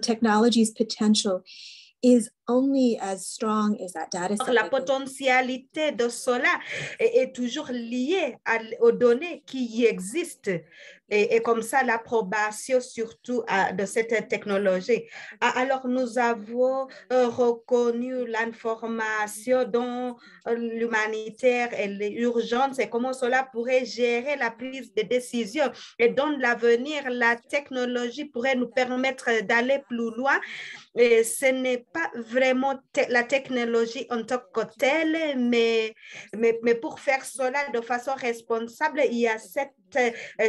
technology's potential is only as strong as that data set. La potentialité de cela est toujours liée aux données qui y existent et comme ça l'approbation surtout de cette technologie. Alors nous avons reconnu l'information dans l'humanitaire et l'urgence et comment cela pourrait gérer la prise de décision. Et dans l'avenir, la technologie pourrait nous permettre d'aller plus loin. Et ce n'est pas vraiment la technologie en tant que telle, mais pour faire cela de façon responsable, il y a cette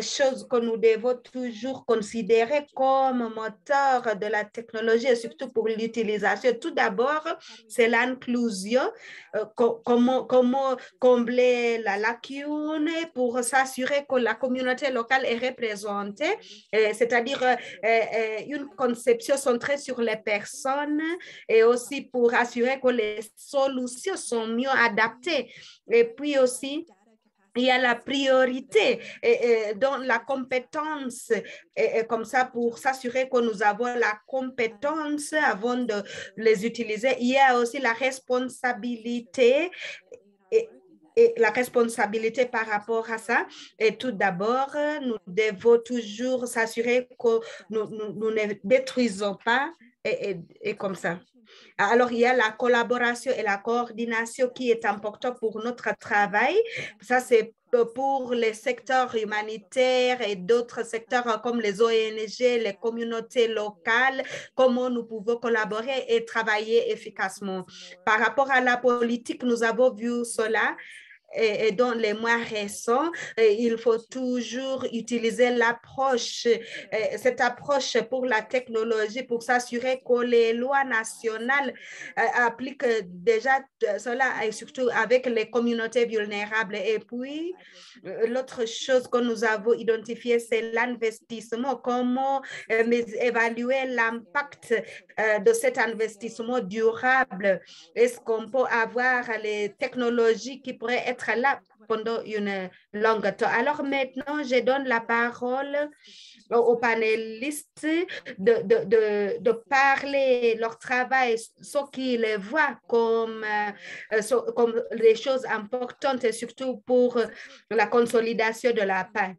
chose que nous devons toujours considérer comme moteur de la technologie et surtout pour l'utilisation. Tout d'abord, c'est l'inclusion, comment combler la lacune pour s'assurer que la communauté locale est représentée, c'est-à-dire une conception centrée sur les personnes et aussi pour assurer que les solutions sont mieux adaptées. Et puis aussi, il y a la priorité dans la compétence, et comme ça, pour s'assurer que nous avons la compétence avant de les utiliser. Il y a aussi la responsabilité et la responsabilité par rapport à ça. Et tout d'abord, nous devons toujours s'assurer que nous ne détruisons pas et comme ça. Alors, il y a la collaboration et la coordination qui est importante pour notre travail. Ça, c'est pour les secteurs humanitaires et d'autres secteurs comme les ONG, les communautés locales, comment nous pouvons collaborer et travailler efficacement. Par rapport à la politique, nous avons vu cela. Et dans les mois récents, il faut toujours utiliser cette approche pour la technologie pour s'assurer que les lois nationales appliquent déjà cela et surtout avec les communautés vulnérables. Et puis, l'autre chose que nous avons identifiée, c'est l'investissement. Comment évaluer l'impact de cet investissement durable? Est-ce qu'on peut avoir les technologies qui pourraient être là pendant une longue temps? Alors maintenant, je donne la parole aux panélistes de parler leur travail, ce qu'ils voient comme des choses importantes et surtout pour la consolidation de la paix.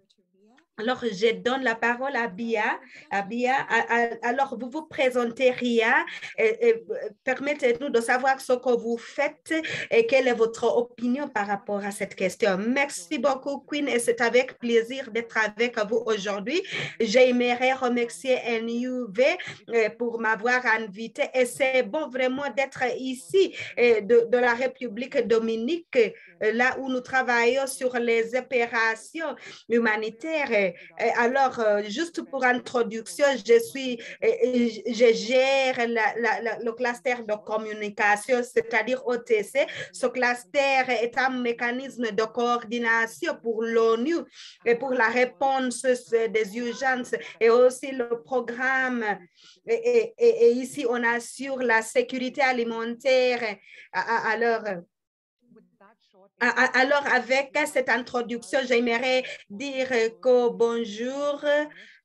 Alors, je donne la parole à Bia. Alors, vous vous présentez, Ria, et permettez-nous de savoir ce que vous faites et quelle est votre opinion par rapport à cette question. Merci beaucoup, Queen, et c'est avec plaisir d'être avec vous aujourd'hui. J'aimerais remercier NUV pour m'avoir invité et c'est bon vraiment d'être ici de la République dominique, là où nous travaillons sur les opérations humanitaires. Alors, juste pour introduction, je gère le cluster de communication, c'est-à-dire OTC. Ce cluster est un mécanisme de coordination pour l'ONU et pour la réponse des urgences et aussi le programme. Et ici, on assure la sécurité alimentaire. Alors, avec cette introduction, j'aimerais dire que bonjour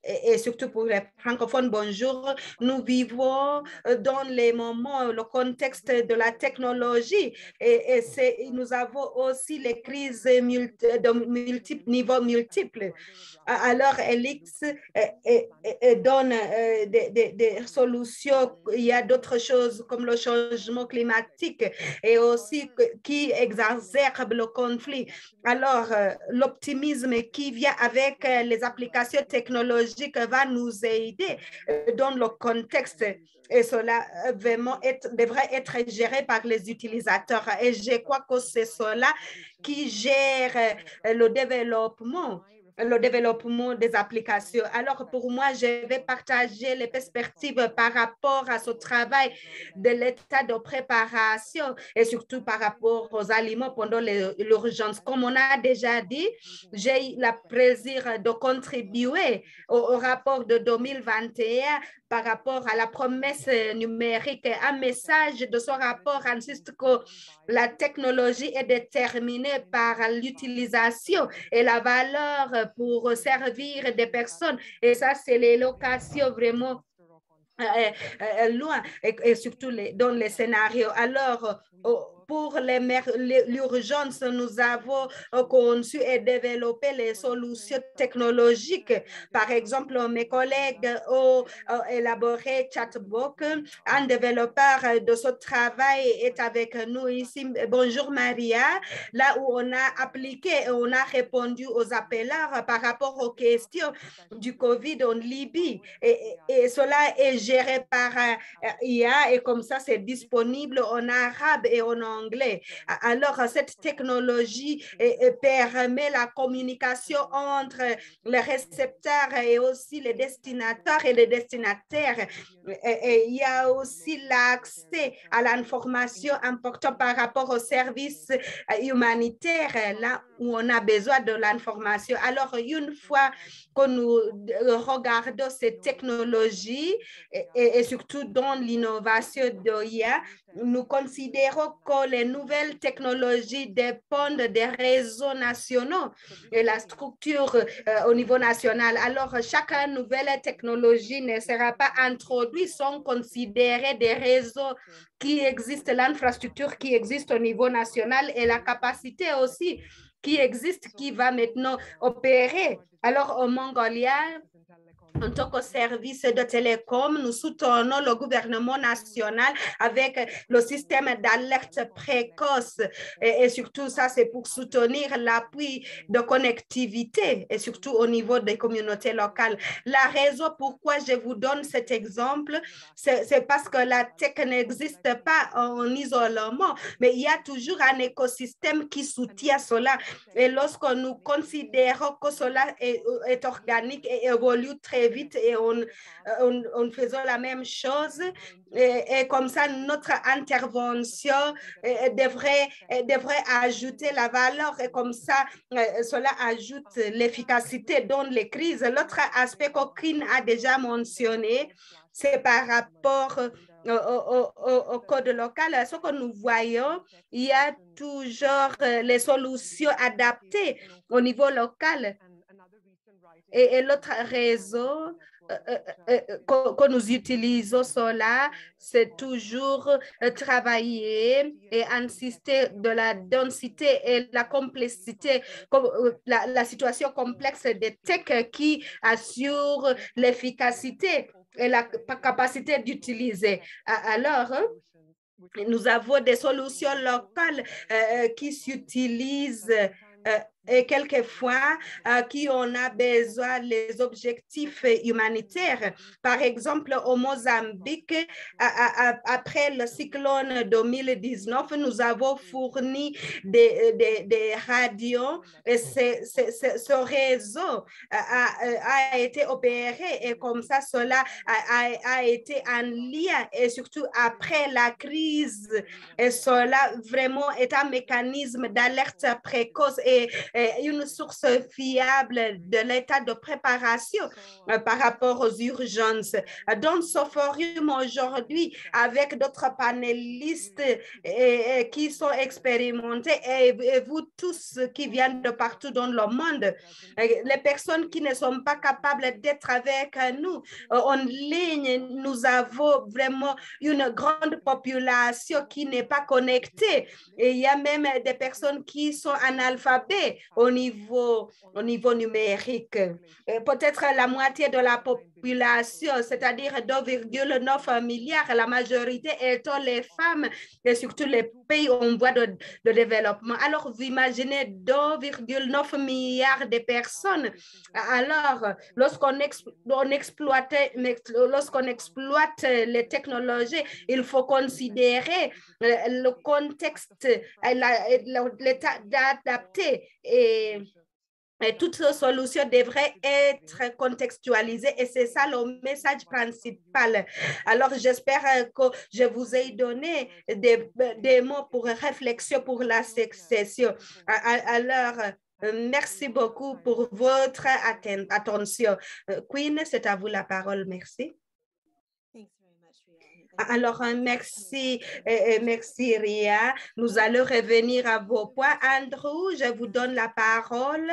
et surtout pour les francophones, bonjour. Nous vivons dans les moments, le contexte de la technologie et nous avons aussi les crises de niveaux multiples. Alors, Elix donne des solutions. Il y a d'autres choses comme le changement climatique et aussi qui exacerbe le conflit. Alors, l'optimisme qui vient avec les applications technologiques va nous aider dans le contexte et cela vraiment devrait être géré par les utilisateurs. Et je crois que c'est cela qui gère le développement des applications. Alors, pour moi, je vais partager les perspectives par rapport à ce travail de l'état de préparation et surtout par rapport aux aliments pendant l'urgence. Comme on a déjà dit, j'ai eu le plaisir de contribuer au rapport de 2021 par rapport à la promesse numérique. Un message de ce rapport insiste que la technologie est déterminée par l'utilisation et la valeur pour servir des personnes. Et ça, c'est l'élocation vraiment loin et surtout dans les scénarios. Alors, pour l'urgence, nous avons conçu et développé les solutions technologiques. Par exemple, mes collègues ont élaboré Chatbot. Un développeur de ce travail est avec nous ici. Bonjour Maria. Là où on a appliqué, on a répondu aux appeleurs par rapport aux questions du COVID en Libye. Et cela est géré par IA et comme ça, c'est disponible en arabe et en anglais. Alors, cette technologie permet la communication entre les récepteurs et aussi les destinataires et les destinataires. Et il y a aussi l'accès à l'information importante par rapport aux services humanitaires, là où on a besoin de l'information. Alors, une fois que nous regardons ces technologies et surtout dans l'innovation de l'IA, nous considérons que les nouvelles technologies dépendent des réseaux nationaux et la structure au niveau national. Alors, chaque nouvelle technologie ne sera pas introduite sans considérer des réseaux qui existent, l'infrastructure qui existe au niveau national et la capacité aussi qui existe, qui va maintenant opérer. Alors, au Mongolia, en tant que service de télécom, nous soutenons le gouvernement national avec le système d'alerte précoce et surtout ça, c'est pour soutenir l'appui de connectivité et surtout au niveau des communautés locales. La raison pourquoi je vous donne cet exemple, c'est parce que la tech n'existe pas en isolement, mais il y a toujours un écosystème qui soutient cela. Et lorsque nous considérons que cela est organique et évolue très vite et on faisait la même chose et comme ça notre intervention devrait ajouter la valeur et comme ça cela ajoute l'efficacité dans les crises. L'autre aspect qu'Okrine a déjà mentionné, c'est par rapport au code local. Ce que nous voyons, il y a toujours les solutions adaptées au niveau local. Et l'autre réseau que nous utilisons cela, c'est toujours travailler et insister de la densité et la complexité, la situation complexe des tech qui assure l'efficacité et la capacité d'utiliser. Alors, nous avons des solutions locales qui s'utilisent et quelquefois qui on a besoin les objectifs humanitaires. Par exemple, au Mozambique, après le cyclone 2019, nous avons fourni des radios et ce réseau a été opéré et comme ça, cela a été en lien et surtout après la crise. Et cela vraiment est un mécanisme d'alerte précoce et une source fiable de l'état de préparation par rapport aux urgences. Dans ce forum aujourd'hui, avec d'autres panélistes qui sont expérimentés et vous tous qui viennent de partout dans le monde, les personnes qui ne sont pas capables d'être avec nous en ligne, nous avons vraiment une grande population qui n'est pas connectée. Et il y a même des personnes qui sont analphabètes au niveau numérique. Peut-être la moitié de la population, c'est-à-dire 2,9 milliards, la majorité étant les femmes et surtout les pays en voie de développement. Alors, vous imaginez 2,9 milliards de personnes. Alors, lorsqu'on exploite les technologies, il faut considérer le contexte, l'état d'adapter et toutes ces solutions devraient être contextualisées et c'est ça le message principal. Alors, j'espère que je vous ai donné des mots pour réflexion pour la session. Alors, merci beaucoup pour votre attention. Queen, c'est à vous la parole. Merci. Alors, merci, merci Ria. Nous allons revenir à vos points. Andrew, je vous donne la parole.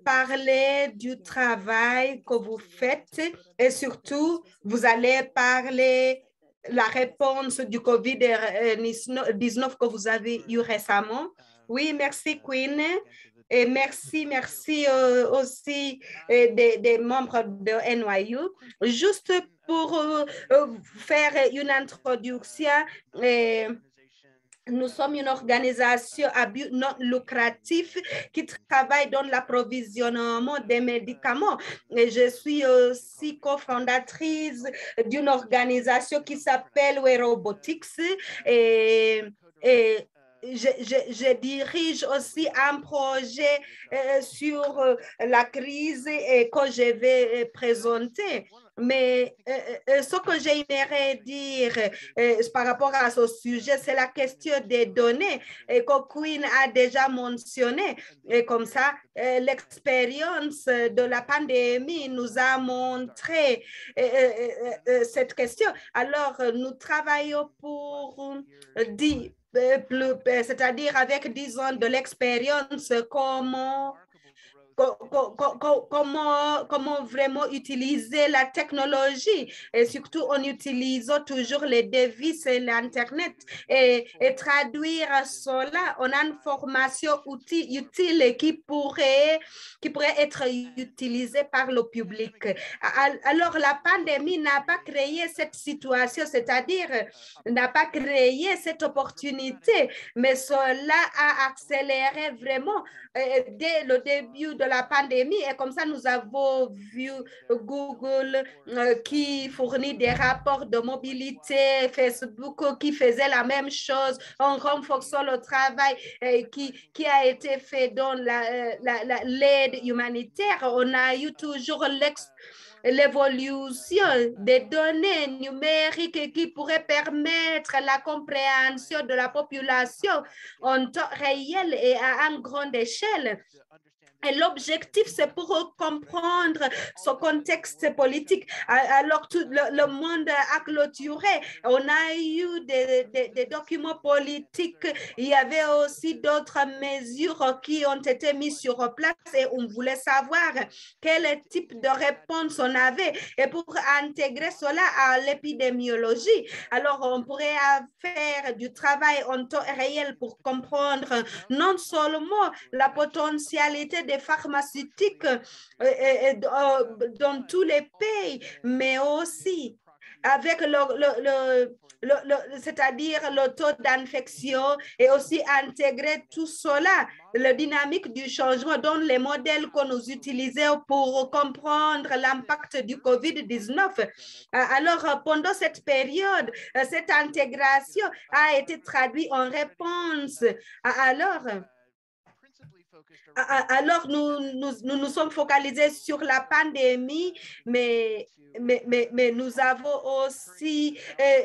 Parlez du travail que vous faites et surtout, vous allez parler la réponse du COVID-19 que vous avez eu récemment. Oui, merci Queen. Et merci aussi des membres de NYU. Juste pour faire une introduction, nous sommes une organisation à but non lucratif qui travaille dans l'approvisionnement des médicaments. Et je suis aussi cofondatrice d'une organisation qui s'appelle Werobotics et je dirige aussi un projet sur la crise que je vais présenter. Mais ce que j'aimerais dire par rapport à ce sujet, c'est la question des données que Queen a déjà mentionné. Et comme ça, l'expérience de la pandémie nous a montré cette question. Alors, nous travaillons pour dire c'est-à-dire avec 10 ans de l'expérience, comment vraiment utiliser la technologie et surtout en utilisant toujours les devices et l'Internet et traduire cela en information utile qui pourrait être utilisée par le public. Alors, la pandémie n'a pas créé cette situation, c'est-à-dire n'a pas créé cette opportunité, mais cela a accéléré vraiment dès le début de la pandémie. Et comme ça, nous avons vu Google qui fournit des rapports de mobilité, Facebook qui faisait la même chose en renforçant le travail qui a été fait dans l'aide humanitaire. On a eu toujours l'évolution des données numériques qui pourraient permettre la compréhension de la population en temps réel et à une grande échelle. Et l'objectif, c'est pour comprendre ce contexte politique. Alors, tout le monde a clôturé. On a eu des documents politiques. Il y avait aussi d'autres mesures qui ont été mises sur place et on voulait savoir quel type de réponse on avait. Et pour intégrer cela à l'épidémiologie, alors on pourrait faire du travail en temps réel pour comprendre non seulement la potentialité des pharmaceutiques dans tous les pays, mais aussi avec c'est-à-dire le taux d'infection et aussi intégrer tout cela, la dynamique du changement dans les modèles que nous utilisons pour comprendre l'impact du COVID-19. Alors, pendant cette période, cette intégration a été traduite en réponse. Alors, nous sommes focalisés sur la pandémie, mais nous avons aussi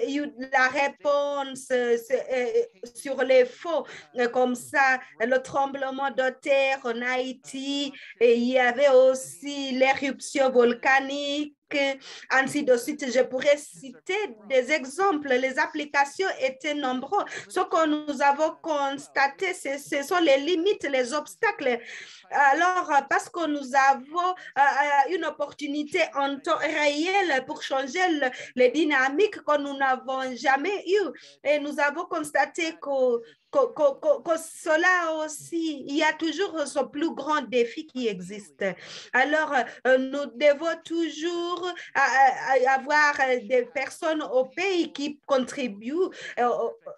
eu la réponse sur les faux, comme ça, le tremblement de terre en Haïti, et il y avait aussi l'éruption volcanique, ainsi de suite. Je pourrais citer des exemples. Les applications étaient nombreuses. Ce que nous avons constaté, ce sont les limites, les obstacles. Alors, parce que nous avons une opportunité en temps réel pour changer les dynamiques que nous n'avons jamais eues. Et nous avons constaté que cela aussi, il y a toujours ce plus grand défi qui existe. Alors, nous devons toujours avoir des personnes au pays qui contribuent.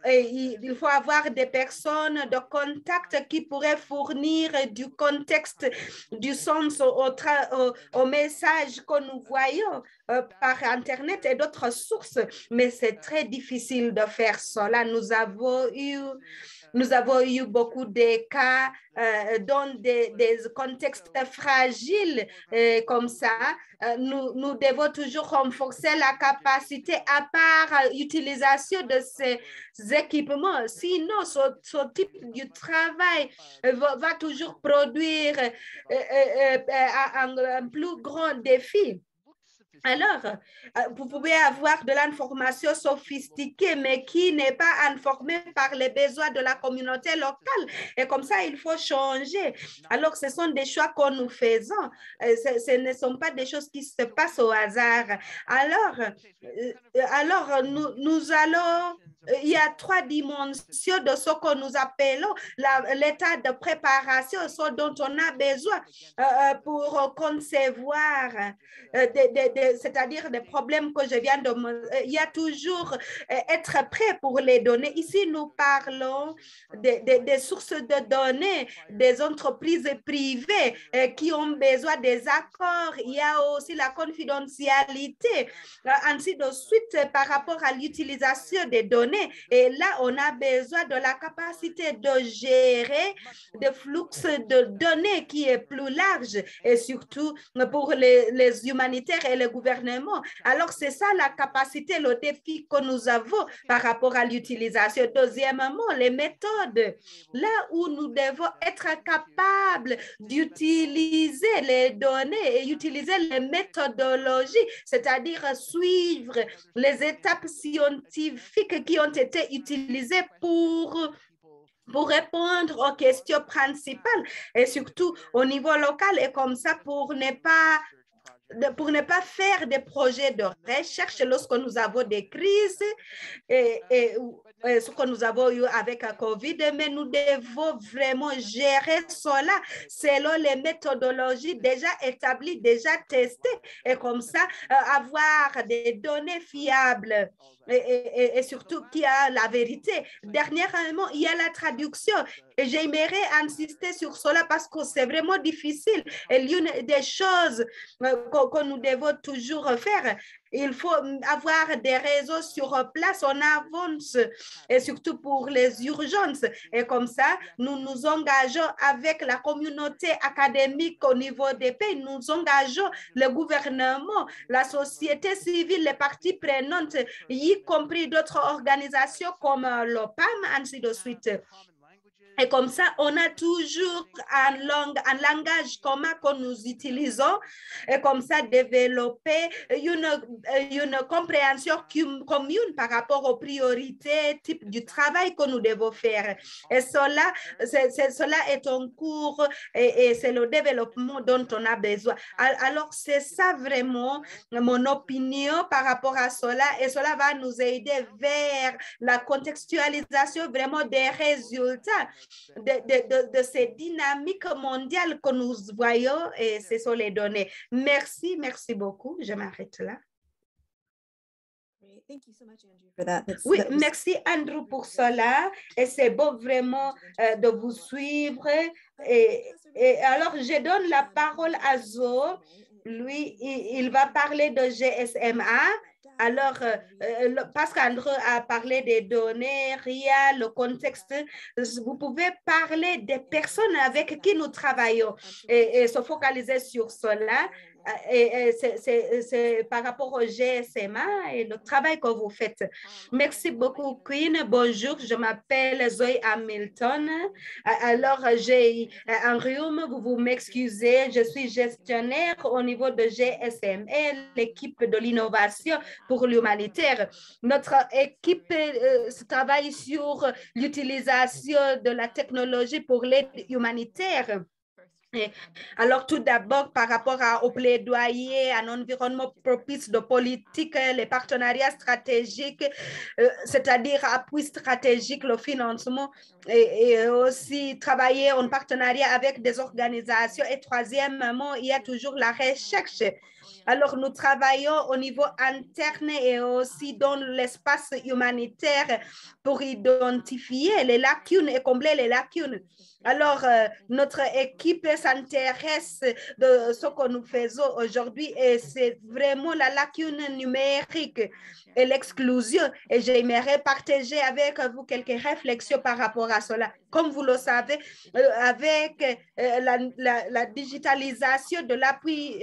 Et il faut avoir des personnes de contact qui pourraient fournir du contexte, du sens au message que nous voyons par Internet et d'autres sources. Mais c'est très difficile de faire cela. Nous avons eu beaucoup de cas dans des contextes fragiles comme ça. Nous devons toujours renforcer la capacité à part l'utilisation de ces équipements. Sinon, ce type de travail va toujours produire un plus grand défi. Alors, vous pouvez avoir de l'information sophistiquée, mais qui n'est pas informée par les besoins de la communauté locale. Et comme ça, il faut changer. Alors, ce sont des choix que nous faisons. Ce ne sont pas des choses qui se passent au hasard. Alors nous allons il y a 3 dimensions de ce que nous appelons l'état de préparation, ce dont on a besoin pour concevoir, c'est-à-dire des problèmes que je viens de... Il y a toujours être prêt pour les données. Ici, nous parlons des sources de données, des entreprises privées qui ont besoin des accords. Il y a aussi la confidentialité, ainsi de suite par rapport à l'utilisation des données. Et là, on a besoin de la capacité de gérer des flux de données qui est plus large et surtout pour les humanitaires et les gouvernements. Alors, c'est ça la capacité, le défi que nous avons par rapport à l'utilisation. Deuxièmement, les méthodes. Là où nous devons être capables d'utiliser les données et utiliser les méthodologies, c'est-à-dire suivre les étapes scientifiques qui ont été utilisées pour répondre aux questions principales et surtout au niveau local et comme ça pour ne pas faire des projets de recherche lorsque nous avons des crises et ce que nous avons eu avec la COVID, mais nous devons vraiment gérer cela selon les méthodologies déjà établies, déjà testées, et comme ça, avoir des données fiables et surtout qui a la vérité. Dernièrement, il y a la traduction et j'aimerais insister sur cela parce que c'est vraiment difficile et l'une des choses que nous devons toujours faire, il faut avoir des réseaux sur place, on avance, et surtout pour les urgences. Et comme ça, nous nous engageons avec la communauté académique au niveau des pays, nous engageons le gouvernement, la société civile, les parties prenantes, y compris d'autres organisations comme l'OPAM, ainsi de suite. Et comme ça, on a toujours un langage commun que nous utilisons et comme ça, développer une compréhension commune par rapport aux priorités, type du travail que nous devons faire. Et cela est en cours et c'est le développement dont on a besoin. Alors, c'est ça vraiment mon opinion par rapport à cela et cela va nous aider vers la contextualisation vraiment des résultats de ces dynamiques mondiales que nous voyons et ce sont les données. Merci beaucoup. Je m'arrête là. Oui, merci Andrew pour cela et c'est beau vraiment de vous suivre et alors je donne la parole à Zo. Lui, il va parler de GSMA. Alors, parce qu'Andrew a parlé des données, RIA, le contexte, vous pouvez parler des personnes avec qui nous travaillons et se focaliser sur cela. Et c'est par rapport au GSMA et le travail que vous faites. Merci beaucoup, Queen. Bonjour, je m'appelle Zoe Hamilton. Alors, j'ai un rhume, vous m'excusez. Je suis gestionnaire au niveau de GSMA, l'équipe de l'innovation pour l'humanitaire. Notre équipe travaille sur l'utilisation de la technologie pour l'aide humanitaire. Alors, tout d'abord, par rapport au plaidoyer, à un environnement propice de politique, les partenariats stratégiques, c'est-à-dire appui stratégique, le financement, et aussi travailler en partenariat avec des organisations. Et troisièmement, il y a toujours la recherche. Alors, nous travaillons au niveau interne et aussi dans l'espace humanitaire pour identifier les lacunes et combler les lacunes. Alors, notre équipe s'intéresse de ce que nous faisons aujourd'hui et c'est vraiment la lacune numérique et l'exclusion. Et j'aimerais partager avec vous quelques réflexions par rapport à cela. Comme vous le savez, avec la digitalisation de l'appui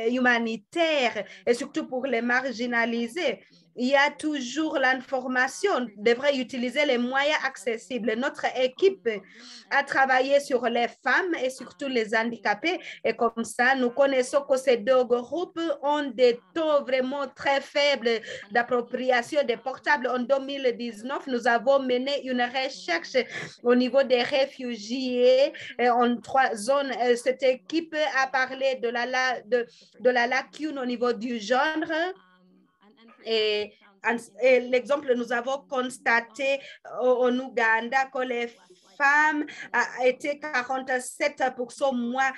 humanitaire et surtout pour les marginalisés, il y a toujours l'information, devrait utiliser les moyens accessibles. Notre équipe a travaillé sur les femmes et surtout les handicapés. Et comme ça, nous connaissons que ces deux groupes ont des taux vraiment très faibles d'appropriation des portables. En 2019, nous avons mené une recherche au niveau des réfugiés en 3 zones. Cette équipe a parlé de la lacune au niveau du genre. Et l'exemple, nous avons constaté en Ouganda que les femmes a été 47% moins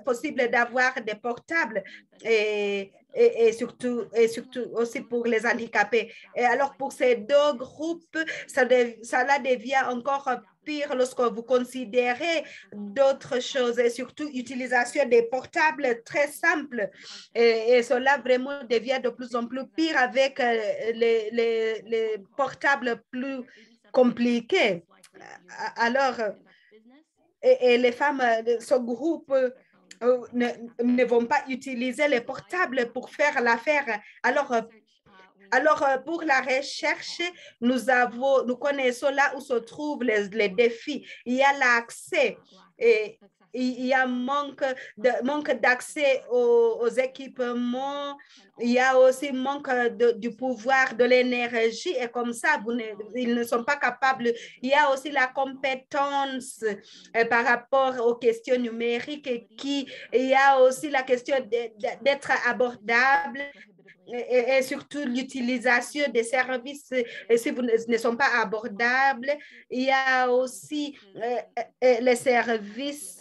possible d'avoir des portables et surtout aussi pour les handicapés. Et alors pour ces deux groupes, cela devient encore pire lorsque vous considérez d'autres choses et surtout utilisation des portables très simples. Et cela vraiment devient de plus en plus pire avec les portables plus compliqués. Alors, et les femmes de ce groupe ne vont pas utiliser les portables pour faire l'affaire. Alors, pour la recherche, nous connaissons là où se trouvent les défis. Il y a l'accès et il y a manque d'accès aux équipements, il y a aussi manque du pouvoir, de l'énergie, et comme ça, ils ne sont pas capables. Il y a aussi la compétence par rapport aux questions numériques, il y a aussi la question d'être abordable, et surtout l'utilisation des services, et si vous ne sont pas abordables, il y a aussi les services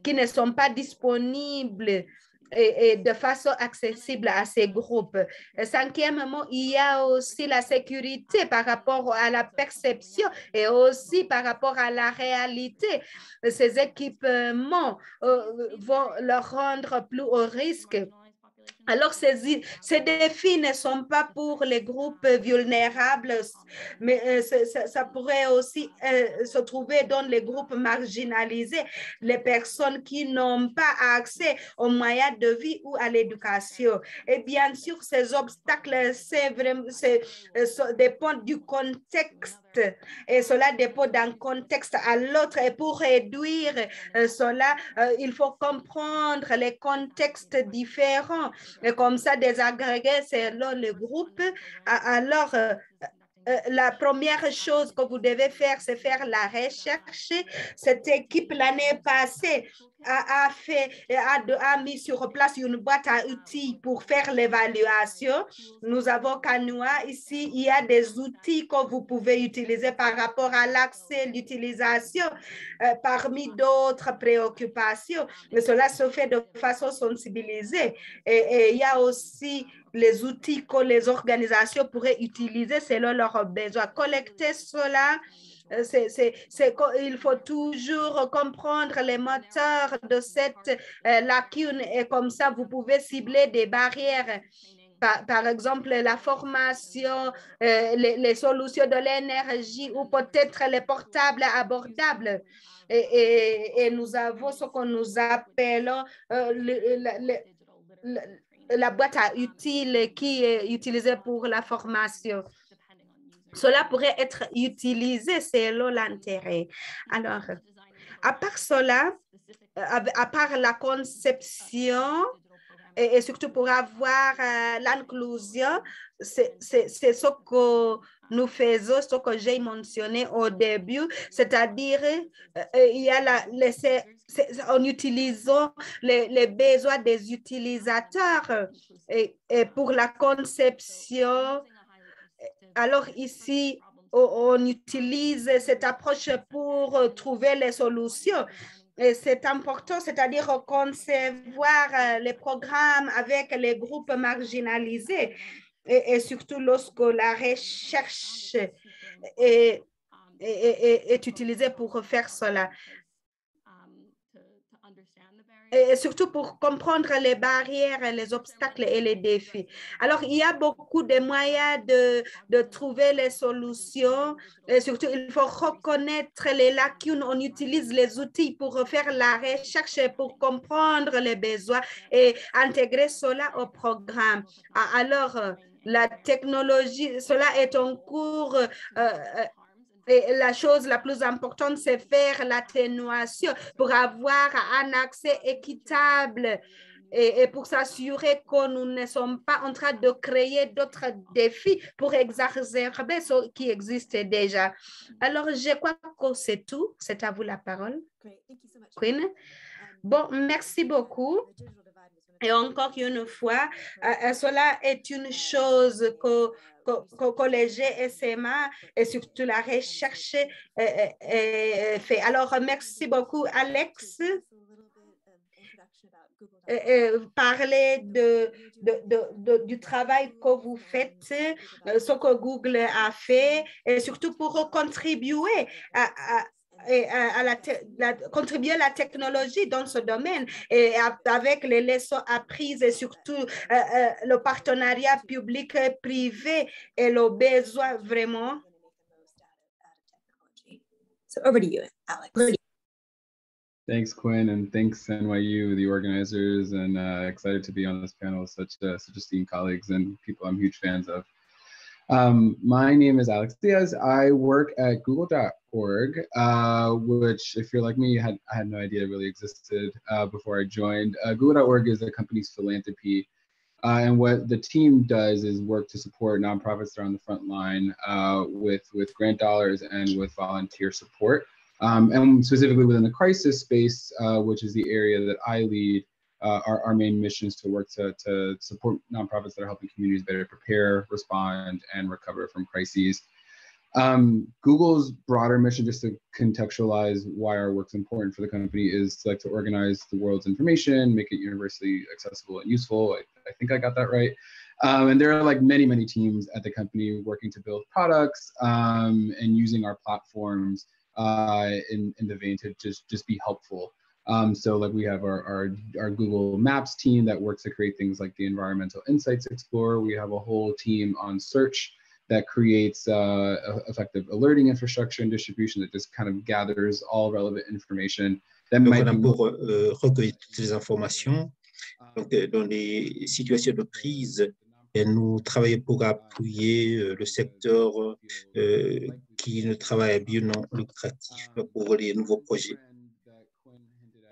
qui ne sont pas disponibles et de façon accessible à ces groupes. Cinquièmement, il y a aussi la sécurité par rapport à la perception et aussi par rapport à la réalité. Ces équipements vont leur rendre plus au risque. Alors, ces défis ne sont pas pour les groupes vulnérables, mais ça pourrait aussi se trouver dans les groupes marginalisés, les personnes qui n'ont pas accès aux moyens de vie ou à l'éducation. Et bien sûr, ces obstacles, dépendent du contexte. Et cela dépend d'un contexte à l'autre. Et pour réduire cela, il faut comprendre les contextes différents. Et comme ça, désagréger selon le groupe. Alors, la première chose que vous devez faire, c'est faire la recherche. Cette équipe l'année passée a mis sur place une boîte à outils pour faire l'évaluation. Nous avons Canua. Ici, il y a des outils que vous pouvez utiliser par rapport à l'accès, l'utilisation, parmi d'autres préoccupations. Mais cela se fait de façon sensibilisée. Et il y a aussi les outils que les organisations pourraient utiliser selon leurs besoins. Collecter cela, il faut toujours comprendre les moteurs de cette lacune et comme ça, vous pouvez cibler des barrières. Par exemple, la formation, les solutions de l'énergie ou peut-être les portables abordables. Et nous avons ce que nous appelons la boîte à outils qui est utilisée pour la formation. Cela pourrait être utilisé selon l'intérêt. Alors, à part cela, à part la conception, et surtout pour avoir l'inclusion, c'est ce que nous faisons, ce que j'ai mentionné au début, c'est-à-dire il y a en utilisant les besoins des utilisateurs et pour la conception. Alors ici, on utilise cette approche pour trouver les solutions. Et c'est important, c'est-à-dire concevoir les programmes avec les groupes marginalisés et surtout lorsque la recherche est utilisée pour faire cela. Et surtout pour comprendre les barrières, les obstacles et les défis. Alors, il y a beaucoup de moyens de trouver les solutions. Et surtout, il faut reconnaître les lacunes. On utilise les outils pour faire la recherche, pour comprendre les besoins et intégrer cela au programme. Alors, La technologie, cela est en cours. Et la chose la plus importante, c'est faire l'atténuation pour avoir un accès équitable et pour s'assurer que nous ne sommes pas en train de créer d'autres défis pour exacerber ce qui existe déjà. Alors, je crois que c'est tout. C'est à vous la parole, Queen. Bon, merci beaucoup. Et encore une fois, cela est une chose que les GSMA et surtout la recherche fait. Alors, merci beaucoup, Alex. Parler du travail que vous faites, ce que Google a fait, et surtout pour contribuer contribuer à la technologie dans ce domaine et avec les leçons apprises et surtout le partenariat public-privé et le besoin vraiment. So over to you, Alex. Thanks, Quinn, and thanks NYU, the organizers, and excited to be on this panel with such esteemed colleagues and people I'm huge fans of. My name is Alex Diaz. I work at google.org, which, if you're like me, I had no idea really existed before I joined. Google.org is the company's philanthropy. And what the team does is work to support nonprofits that are on the front line with grant dollars and with volunteer support. And specifically within the crisis space, which is the area that I lead, our main mission is to work to support nonprofits that are helping communities better prepare, respond, and recover from crises. Google's broader mission, just to contextualize why our work's important for the company, is to organize the world's information, make it universally accessible and useful. I think I got that right. And there are many teams at the company working to build products and using our platforms in the vein to just be helpful. So we have our Google Maps team that works to create things like the Environmental Insights Explorer. We have a whole team on search that creates effective alerting infrastructure and distribution that just kind of gathers all relevant information. Donc, on a pour recueillir toutes les informations. Donc, dans les situations de crise, et nous travaillons pour appuyer le secteur qui ne travaille bien non lucratif pour les nouveaux projets.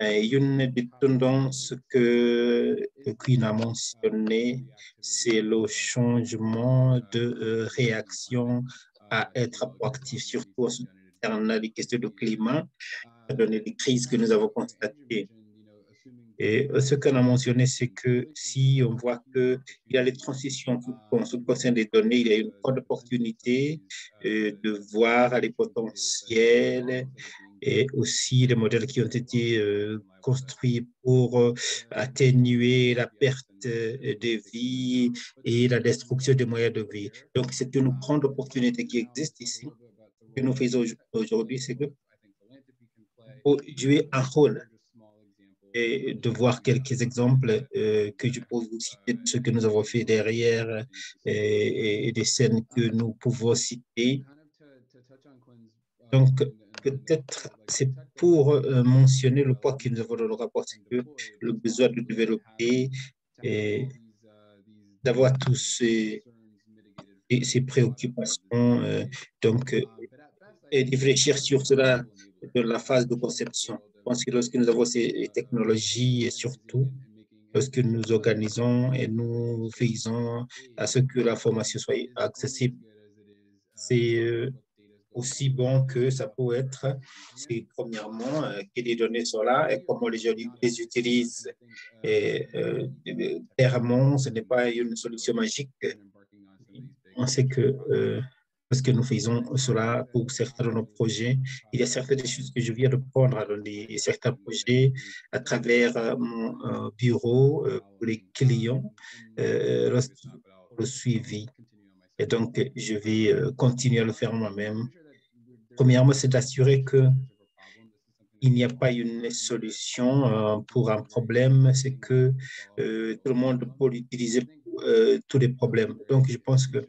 Une des tendances que Queen a mentionné, c'est le changement de réaction à être proactif, surtout en ce qui concerne les questions de climat, donné les crises que nous avons constatées. Et ce qu'on a mentionné, c'est que si on voit qu'il y a les transitions en ce qui concerne les données, il y a une grande opportunité de voir les potentiels et aussi les modèles qui ont été construits pour atténuer la perte de vie et la destruction des moyens de vie. Donc, c'est une grande opportunité qui existe ici. Ce que nous faisons aujourd'hui, c'est que pour jouer un rôle et de voir quelques exemples que je peux vous citer de ce que nous avons fait derrière et des scènes que nous pouvons citer. Donc, peut-être c'est pour mentionner le poids que nous avons dans le rapport, c'est que le besoin de développer et d'avoir tous ces préoccupations, et de réfléchir sur cela dans la phase de conception. Je pense que lorsque nous avons ces technologies et surtout lorsque nous organisons et nous faisons à ce que la formation soit accessible, c'est aussi bon que ça peut être. C'est premièrement que les données sont là et comment les gens les utilisent. Et clairement, ce n'est pas une solution magique. On sait que parce que nous faisons cela pour certains de nos projets. Il y a certaines choses que je viens de prendre dans certains projets à travers mon bureau pour les clients, le suivi. Et donc, je vais continuer à le faire moi-même. Premièrement, c'est d'assurer qu'il n'y a pas une solution pour un problème, c'est que tout le monde peut l'utiliser pour tous les problèmes. Donc, je pense que,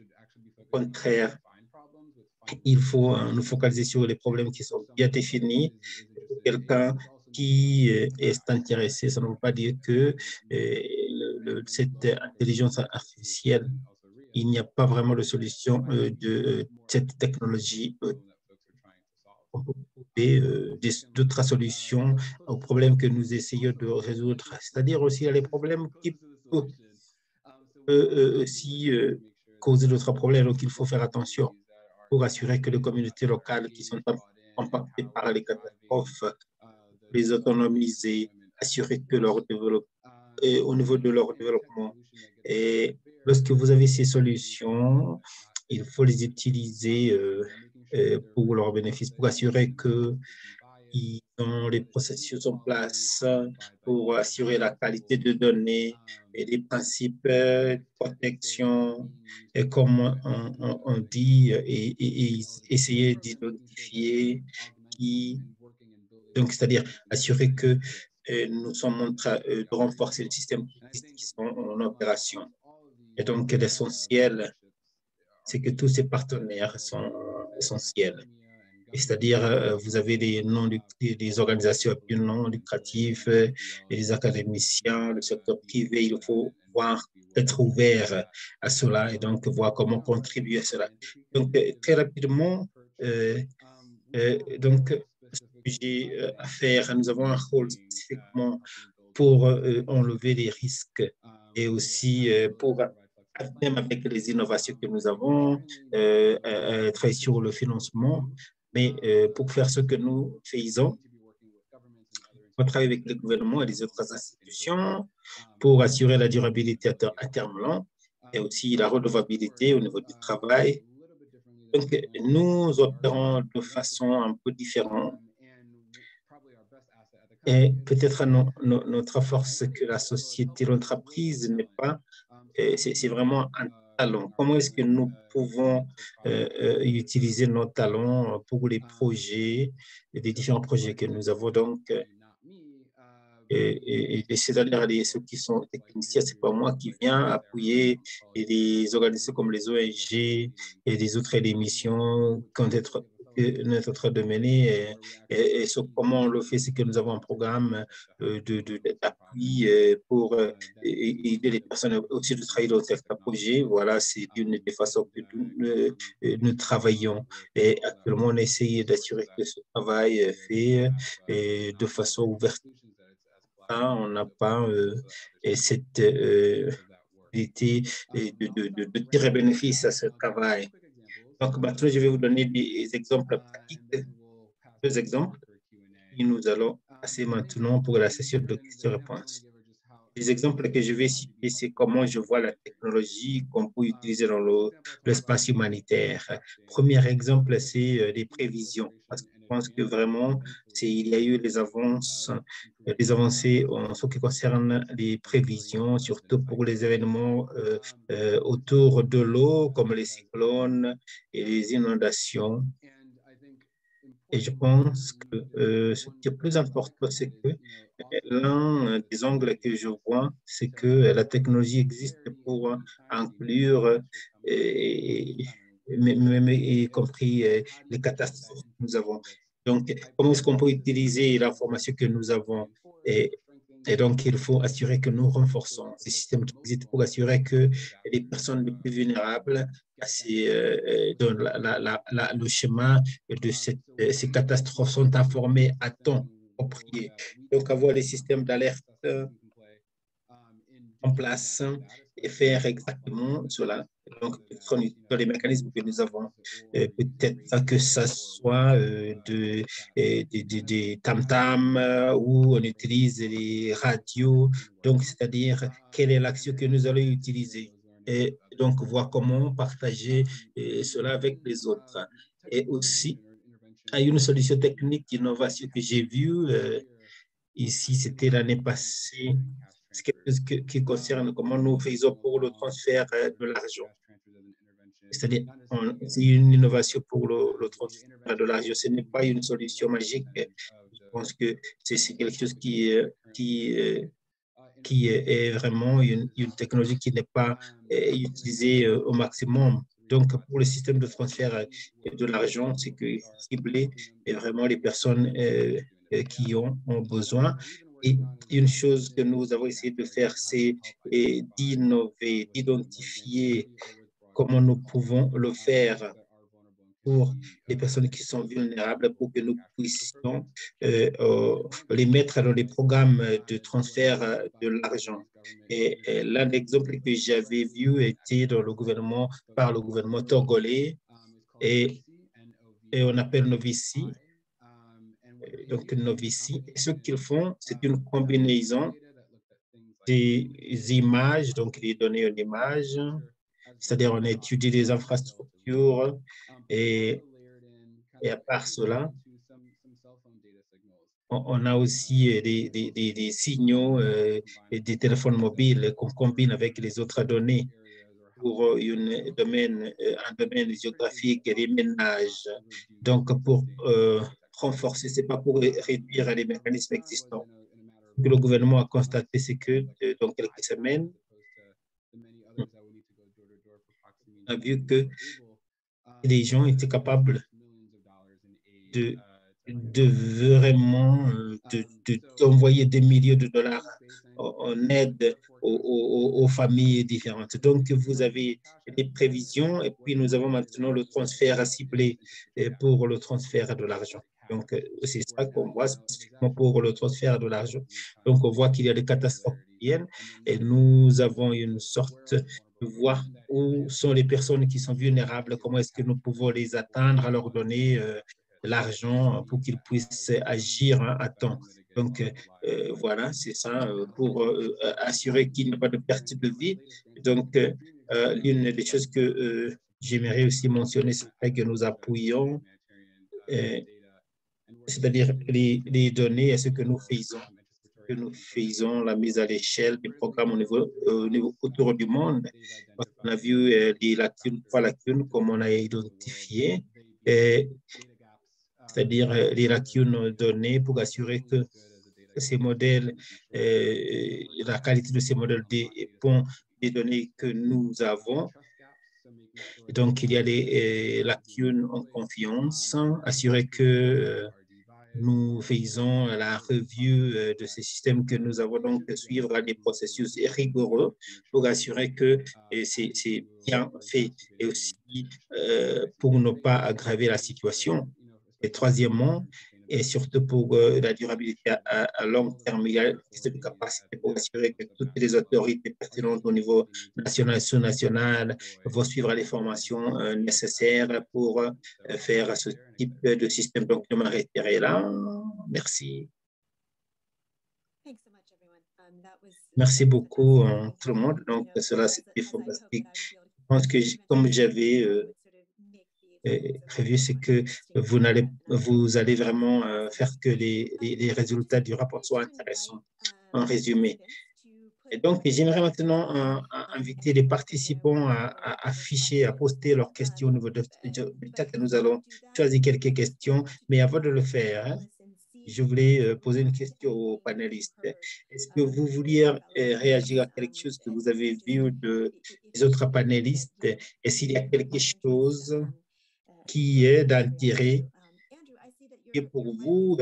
au contraire, il faut nous focaliser sur les problèmes qui sont bien définis. Quelqu'un qui est intéressé, ça ne veut pas dire que cette intelligence artificielle il n'y a pas vraiment de solution de cette technologie. On peut trouver d'autres solutions aux problèmes que nous essayons de résoudre. C'est-à-dire aussi les problèmes qui peuvent aussi causer d'autres problèmes. Donc, il faut faire attention pour assurer que les communautés locales qui sont impactées par les catastrophes, les autonomiser, assurer que leur développement, au niveau de leur développement. Et lorsque vous avez ces solutions, il faut les utiliser pour leurs bénéfices, pour assurer qu'ils ont les processus en place pour assurer la qualité de données et les principes de protection, et comme on dit, et essayer d'identifier qui, donc c'est-à-dire assurer que nous sommes en train de renforcer les systèmes qui sont en opération. Et donc l'essentiel, c'est que tous ces partenaires sont essentiels. C'est-à-dire, vous avez des organisations non lucratives et des académiciens, le secteur privé, il faut être ouvert à cela et donc voir comment contribuer à cela. Donc, très rapidement, donc, ce que j'ai à faire, nous avons un rôle spécifiquement pour enlever les risques et aussi pour même avec les innovations que nous avons, travailler sur le financement. Mais pour faire ce que nous faisons, on travaille avec le gouvernement et les autres institutions pour assurer la durabilité à terme long et aussi la redevabilité au niveau du travail. Donc, nous opérons de façon un peu différente. Et peut-être notre force, c'est que la société, l'entreprise n'est pas, c'est vraiment un talent. Comment est-ce que nous pouvons utiliser nos talents pour les projets, les différents projets que nous avons donc, c'est-à-dire ceux qui sont techniciens, c'est pas moi qui viens appuyer les organismes comme les ONG et les autres émissions que nous sommes en train de mener et comment on le fait, c'est que nous avons un programme d'appui pour aider les personnes aussi de travailler dans certains projets. Voilà, c'est une des façons que nous travaillons. Et actuellement, on essaie d'assurer que ce travail est fait de façon ouverte. On n'a pas cette abilité de tirer bénéfice à ce travail. Donc, maintenant, je vais vous donner des exemples pratiques, deux exemples, et nous allons passer maintenant pour la session de questions-réponses. Les exemples que je vais citer, c'est comment je vois la technologie qu'on peut utiliser dans l'espace humanitaire. Premier exemple, c'est les prévisions. Parce que je pense que vraiment, il y a eu des avancées en ce qui concerne les prévisions, surtout pour les événements autour de l'eau, comme les cyclones et les inondations. Et je pense que ce qui est plus important, c'est que l'un des angles que je vois, c'est que la technologie existe pour inclure, y compris les catastrophes que nous avons. Donc, comment est-ce qu'on peut utiliser l'information que nous avons? Et donc, il faut assurer que nous renforçons ces systèmes qui existent pour assurer que les personnes les plus vulnérables dans le schéma de ces catastrophes sont informées à temps approprié. Donc, avoir des systèmes d'alerte en place et faire exactement cela. Donc, dans les mécanismes que nous avons, peut-être que ce soit des tam-tams où on utilise les radios. Donc, c'est-à-dire, quelle est l'action que nous allons utiliser? Et donc, voir comment partager cela avec les autres. Et aussi, il y a une solution technique d'innovation que j'ai vue ici, c'était l'année passée. C'est quelque chose qui concerne comment nous faisons pour le transfert de l'argent. C'est-à-dire, c'est une innovation pour le transfert de l'argent. Ce n'est pas une solution magique. Je pense que c'est quelque chose qui est vraiment une technologie qui n'est pas utilisée au maximum. Donc, pour le système de transfert de l'argent, c'est que cibler vraiment les personnes qui ont besoin. Et une chose que nous avons essayé de faire, c'est d'innover, d'identifier comment nous pouvons le faire pour les personnes qui sont vulnérables pour que nous puissions les mettre dans les programmes de transfert de l'argent. Et l'un des exemples que j'avais vu était dans le gouvernement, par le gouvernement togolais, et on appelle Novici. Donc, Novici, ce qu'ils font, c'est une combinaison des images, donc des données en images, c'est-à-dire on étudie les infrastructures et à part cela, on a aussi des signaux et des téléphones mobiles qu'on combine avec les autres données pour un domaine géographique et des ménages. Donc, pour renforcer, ce n'est pas pour réduire les mécanismes existants. Ce que le gouvernement a constaté, c'est que dans quelques semaines, on a vu que les gens étaient capables de vraiment d'envoyer des milliers de dollars en aide aux familles différentes. Donc, vous avez des prévisions et puis nous avons maintenant le transfert ciblé pour le transfert de l'argent. Donc, c'est ça qu'on voit spécifiquement pour le transfert de l'argent. Donc, on voit qu'il y a des catastrophes qui viennent et nous avons une sorte de voir où sont les personnes qui sont vulnérables, comment est-ce que nous pouvons les atteindre, à leur donner l'argent pour qu'ils puissent agir à temps. Donc, voilà, c'est ça pour assurer qu'il n'y a pas de perte de vie. Donc, l'une des choses que j'aimerais aussi mentionner, c'est que nous appuyons, c'est-à-dire les données et ce que nous faisons, la mise à l'échelle des programmes au niveau autour du monde. On a vu des lacunes, trois lacunes, comme on a identifié, c'est-à-dire les lacunes données pour assurer que ces modèles, la qualité de ces modèles dépend des données que nous avons. Et donc, il y a des lacunes en confiance, assurer que nous faisons la revue de ces systèmes que nous avons donc suivre des processus rigoureux pour assurer que c'est bien fait et aussi pour ne pas aggraver la situation. Et troisièmement, et surtout pour la durabilité à long terme, il y a une question de capacité pour assurer que toutes les autorités pertinentes au niveau national et sous-national vont suivre les formations nécessaires pour faire ce type de système. Donc, je m'arrêterai là. Merci. Merci beaucoup tout le monde. Donc, cela, c'était fantastique. Je pense que comme j'avais prévu, c'est que vous allez vraiment faire que les résultats du rapport soient intéressants en résumé. Et donc, j'aimerais maintenant inviter les participants à afficher, à poster leurs questions au niveau de chat. Nous allons choisir quelques questions, mais avant de le faire, je voulais poser une question aux panélistes. Est-ce que vous vouliez réagir à quelque chose que vous avez vu des autres panélistes? Et s'il y a quelque chose qui est d'intérêt pour vous,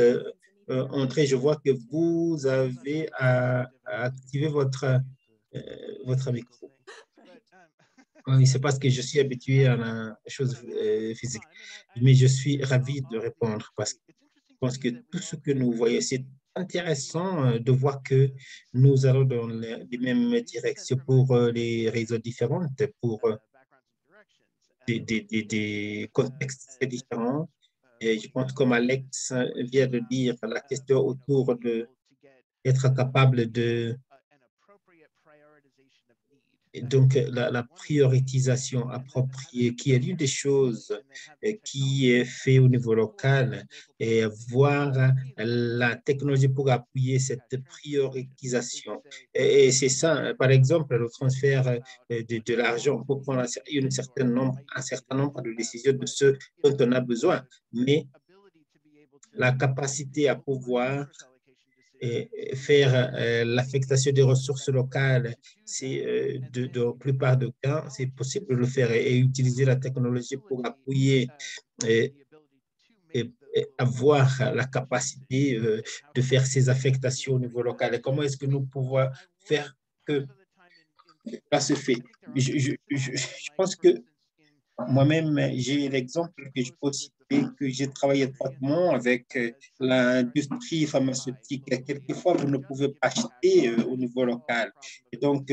André, je vois que vous avez activé votre micro. Oui, c'est parce que je suis habitué à la chose physique. Mais je suis ravi de répondre parce que je pense que tout ce que nous voyons, c'est intéressant de voir que nous allons dans les mêmes directions pour les réseaux différents, pour des contextes très différents. Et je pense, comme Alex vient de dire, la question autour d'être capable de donc, la prioritisation appropriée, qui est l'une des choses qui est faite au niveau local, et voir la technologie pour appuyer cette prioritisation. Et c'est ça, par exemple, le transfert de l'argent pour prendre un certain nombre de décisions de ce dont on a besoin, mais la capacité à pouvoir et faire l'affectation des ressources locales, c'est de la plupart des cas, c'est possible de le faire et utiliser la technologie pour appuyer et avoir la capacité de faire ces affectations au niveau local. Et comment est-ce que nous pouvons faire que là se fait. Je pense que moi-même, j'ai l'exemple que je peux citer, que j'ai travaillé étroitement avec l'industrie pharmaceutique. Quelquefois, vous ne pouvez pas acheter au niveau local. Et donc,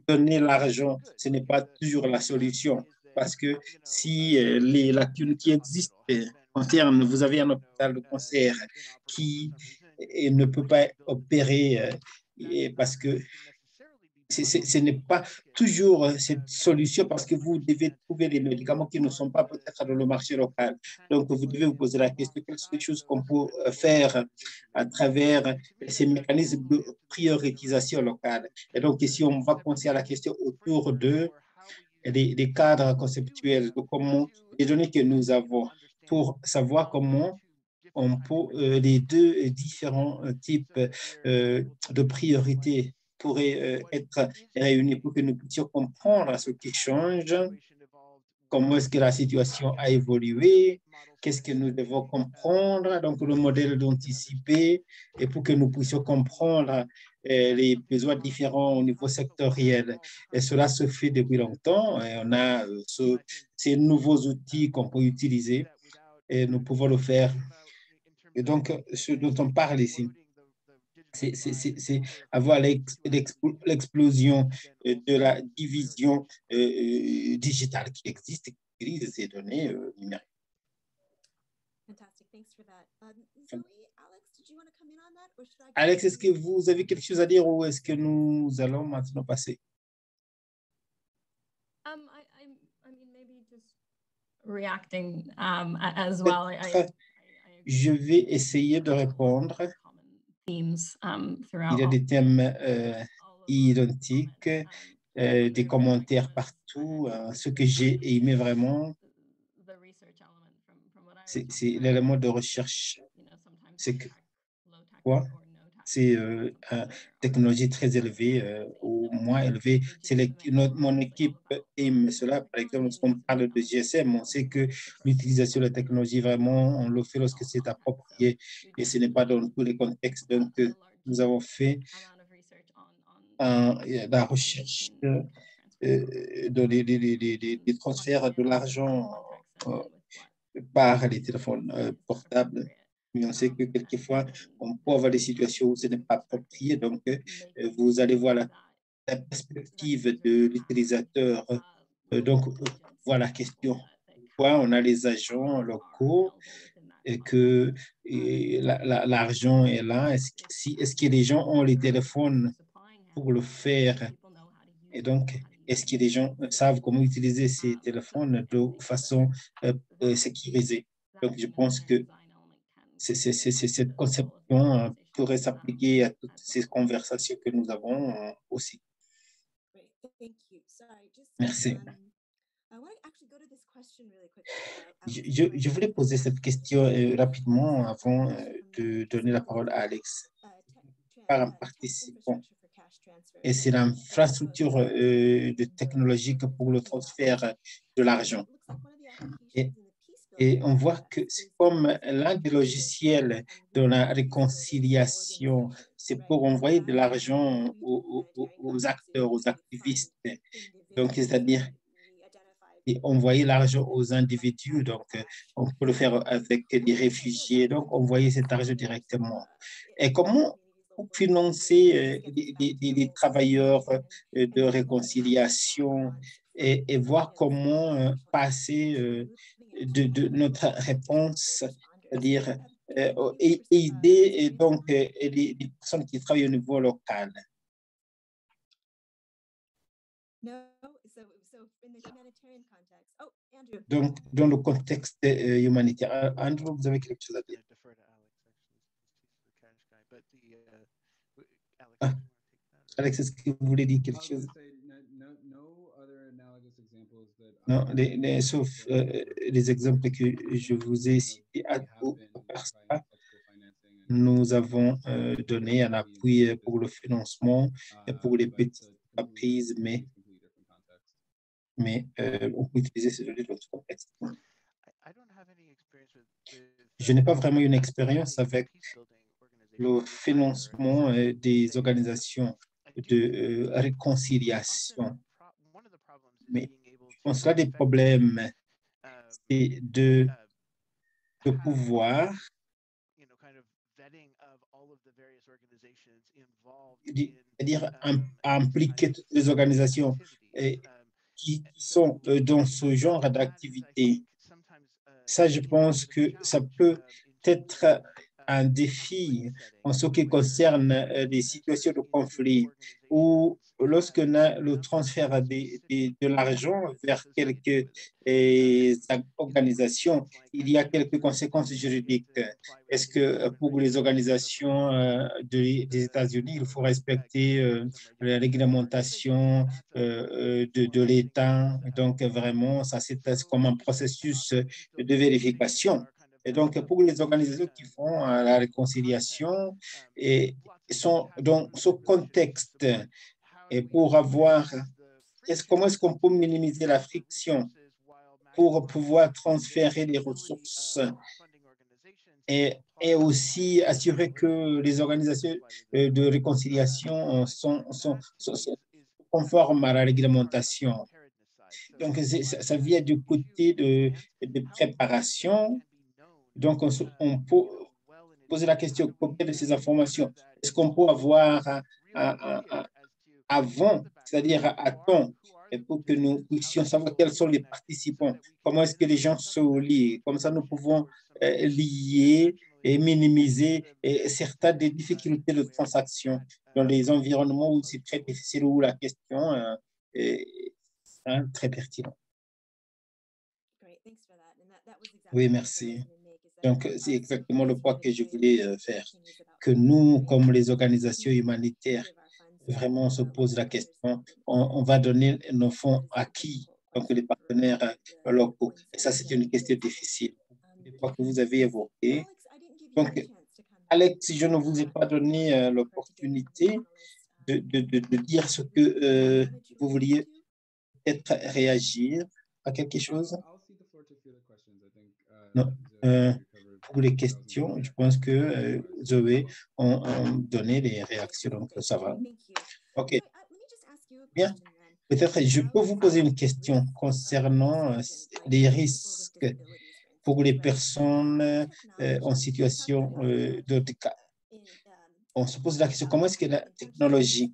donner l'argent, ce n'est pas toujours la solution. Parce que si les lacunes qui existent concernent, vous avez un hôpital de cancer qui ne peut pas opérer parce que ce n'est pas toujours cette solution parce que vous devez trouver les médicaments qui ne sont pas peut-être dans le marché local. Donc, vous devez vous poser la question, quelles sont les choses qu'on peut faire à travers ces mécanismes de priorisation locale. Et donc, ici, on va penser à la question autour des cadres conceptuels, de comment les données que nous avons pour savoir comment on peut, les deux différents types de priorités pourraient être réunis pour que nous puissions comprendre ce qui change, comment est-ce que la situation a évolué, qu'est-ce que nous devons comprendre, donc le modèle d'anticiper, et pour que nous puissions comprendre les besoins différents au niveau sectoriel. Et cela se fait depuis longtemps, et on a ces nouveaux outils qu'on peut utiliser, et nous pouvons le faire. Et donc, ce dont on parle ici, c'est avoir l'explosion de la division digitale qui existe et qui utilise ces données numériques. Fantastic. Thanks for that. Zoe, Alex, did you want to come in on that, or should I? Alex, est-ce que vous avez quelque chose à dire ou est-ce que nous allons maintenant passer? I mean, maybe just reacting as well. Je vais essayer de répondre. Il y a des thèmes identiques, des commentaires partout. Ce que j'ai aimé vraiment, c'est l'élément de recherche. C'est quoi? C'est une technologie très élevée ou moins élevée. Mon équipe aime cela. Par exemple, lorsqu'on parle de GSM, on sait que l'utilisation de la technologie, vraiment, on le fait lorsque c'est approprié et ce n'est pas dans tous les contextes. Donc, nous avons fait la recherche dans les transferts de l'argent par les téléphones portables. Mais on sait que quelquefois, on peut avoir des situations où ce n'est pas approprié. Donc, vous allez voir la perspective de l'utilisateur. Donc, voilà la question. Pourquoi on a les agents locaux et que l'argent est là? Est-ce que les gens ont les téléphones pour le faire? Et donc, est-ce que les gens savent comment utiliser ces téléphones de façon sécurisée? Donc, je pense que cette conception pourrait s'appliquer à toutes ces conversations que nous avons aussi. Merci. Je voulais poser cette question rapidement avant de donner la parole à Alex par un participant. Et c'est l'infrastructure technologique pour le transfert de l'argent. Et on voit que c'est comme l'un des logiciels de la réconciliation, c'est pour envoyer de l'argent aux acteurs, aux activistes. Donc, c'est-à-dire envoyer l'argent aux individus. Donc, on peut le faire avec des réfugiés. Donc, envoyer cet argent directement. Et comment financer les travailleurs de réconciliation et voir comment passer de notre réponse, c'est-à-dire aider donc les personnes qui travaillent au niveau local. Donc, dans le contexte humanitaire, Andrew, vous avez quelque chose à dire? Alex, est-ce que vous voulez dire quelque chose? Non, sauf les exemples que je vous ai cités. Nous avons donné un appui pour le financement et pour les petites entreprises, mais on peut utiliser ces données dans d'autres contextes. Je n'ai pas vraiment une expérience avec le financement des organisations de réconciliation. Mais je pense que l'un des problèmes, c'est de pouvoir c'est-à-dire impliquer toutes les organisations qui sont dans ce genre d'activité. Ça, je pense que ça peut être un défi en ce qui concerne les situations de conflit où lorsqu'on a le transfert de l'argent vers quelques organisations, il y a quelques conséquences juridiques. Est-ce que pour les organisations des États-Unis, il faut respecter la réglementation de l'État? Donc, vraiment, ça, c'est comme un processus de vérification. Et donc, pour les organisations qui font la réconciliation et sont dans ce contexte et pour avoir, comment est-ce qu'on peut minimiser la friction pour pouvoir transférer les ressources et aussi assurer que les organisations de réconciliation sont conformes à la réglementation. Donc, ça vient du côté de préparation. Donc, on peut poser la question, combien de ces informations est-ce qu'on peut avoir avant, c'est-à-dire à temps, pour que nous puissions savoir quels sont les participants, comment est-ce que les gens se lient, comme ça nous pouvons lier et minimiser certaines des difficultés de transaction dans les environnements où c'est très difficile, où la question est très pertinente. Oui, merci. Donc, c'est exactement le point que je voulais faire, que nous, comme les organisations humanitaires, vraiment on se pose la question, on va donner nos fonds à qui? Donc, les partenaires locaux. Et ça, c'est une question difficile. Les points que vous avez évoqués. Donc, Alex, je ne vous ai pas donné l'opportunité de dire ce que vous vouliez peut-être réagir à quelque chose. Non. Pour les questions, je pense que Zoé a donné les réactions, donc ça va. OK. Bien. Peut-être je peux vous poser une question concernant les risques pour les personnes en situation de handicap. On se pose la question, comment est-ce que la technologie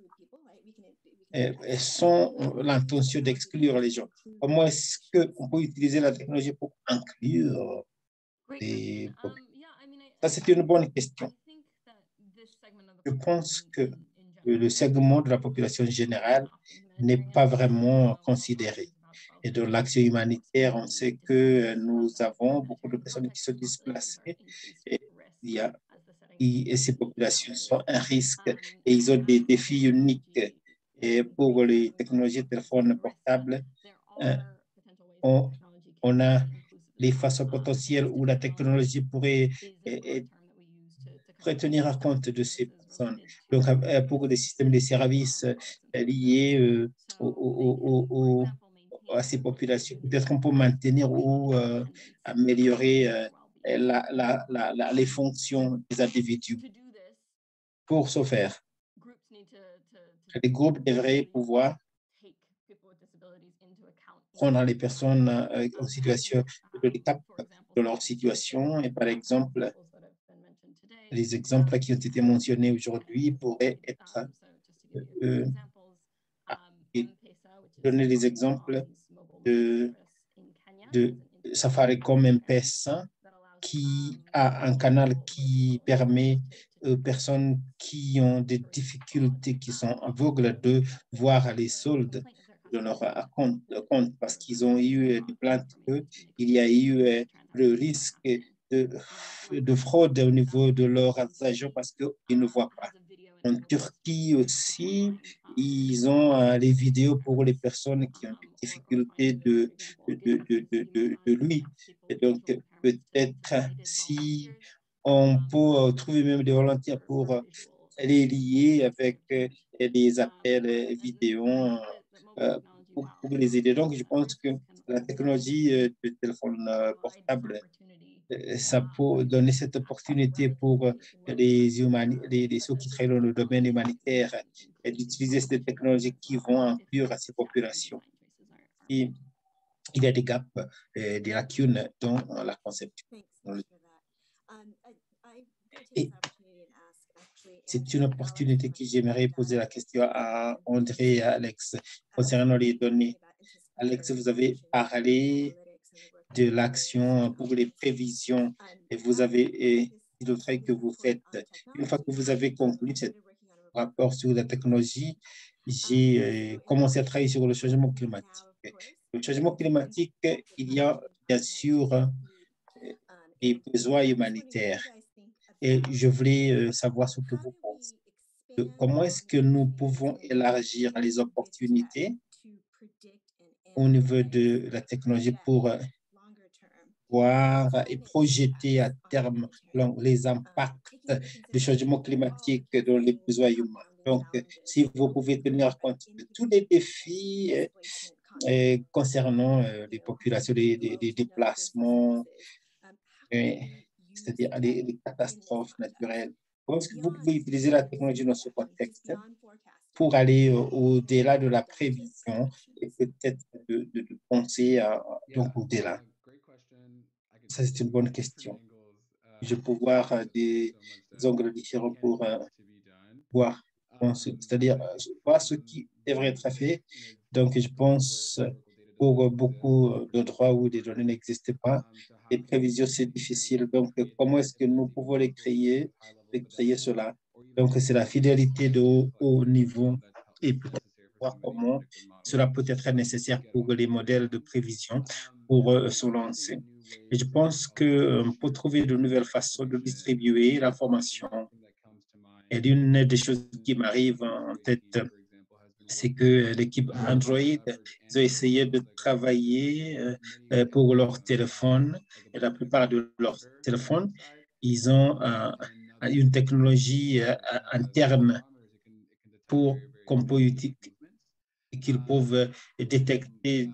sans l'intention d'exclure les gens, comment est-ce qu'on peut utiliser la technologie pour inclure les populations? Ça, c'est une bonne question. Je pense que le segment de la population générale n'est pas vraiment considéré. Et dans l'action humanitaire, on sait que nous avons beaucoup de personnes qui sont displacées et ces populations sont un risque et ils ont des défis uniques. Et pour les technologies de téléphone portable, on a les façons potentielles où la technologie pourrait tenir compte de ces personnes. Donc, pour des systèmes de services liés à ces populations, peut-être qu'on peut maintenir ou améliorer les fonctions des individus. Pour ce faire, les groupes devraient pouvoir prendre les personnes en situation de handicap dans leur situation. Et par exemple, les exemples qui ont été mentionnés aujourd'hui pourraient être donner des exemples de Safaricom M-Pesa qui a un canal qui permet aux personnes qui ont des difficultés, qui sont aveugles, de voir les soldes de leur compte parce qu'ils ont eu des plaintes qu'il y a eu le risque de fraude au niveau de leurs agents parce qu'ils ne voient pas. En Turquie aussi, ils ont les vidéos pour les personnes qui ont des difficultés de l'ouïe. Et donc, peut-être si on peut trouver même des volontaires pour les lier avec des appels vidéo pour les aider. Donc, je pense que la technologie de téléphone portable ça peut donner cette opportunité pour ceux qui travaillent dans le domaine humanitaire d'utiliser ces technologies qui vont inclure à ces populations. Et il y a des gaps, des lacunes dans la conception. Et c'est une opportunité que j'aimerais poser la question à André et à Alex concernant les données. Alex, vous avez parlé de l'action pour les prévisions et vous avez dit le travail que vous faites. Une fois que vous avez conclu ce rapport sur la technologie, j'ai commencé à travailler sur le changement climatique. Le changement climatique, il y a bien sûr des besoins humanitaires. Et je voulais savoir ce que vous pensez. Comment est-ce que nous pouvons élargir les opportunités au niveau de la technologie pour voir et projeter à terme les impacts du changement climatique dans les besoins humains. Donc, si vous pouvez tenir compte de tous les défis concernant les populations, les déplacements, c'est-à-dire les catastrophes naturelles, comment est-ce que vous pouvez utiliser la technologie dans ce contexte pour aller au-delà de la prévision et peut-être de penser donc au-delà? Ça, c'est une bonne question. Je peux voir des angles différents pour voir, c'est-à-dire voir ce qui devrait être fait. Donc, je pense pour beaucoup d'endroits où des données n'existent pas, les prévisions, c'est difficile. Donc, comment est-ce que nous pouvons créer cela? Donc, c'est la fidélité de haut niveau et peut-être voir comment cela peut être nécessaire pour les modèles de prévision pour se lancer. Et je pense que pour trouver de nouvelles façons de distribuer l'information, et l'une des choses qui m'arrive en tête, c'est que l'équipe Android, ils ont essayé de travailler pour leur téléphone. Et la plupart de leurs téléphones, ils ont une technologie interne pour qu'on peut qu'ils peuvent détecter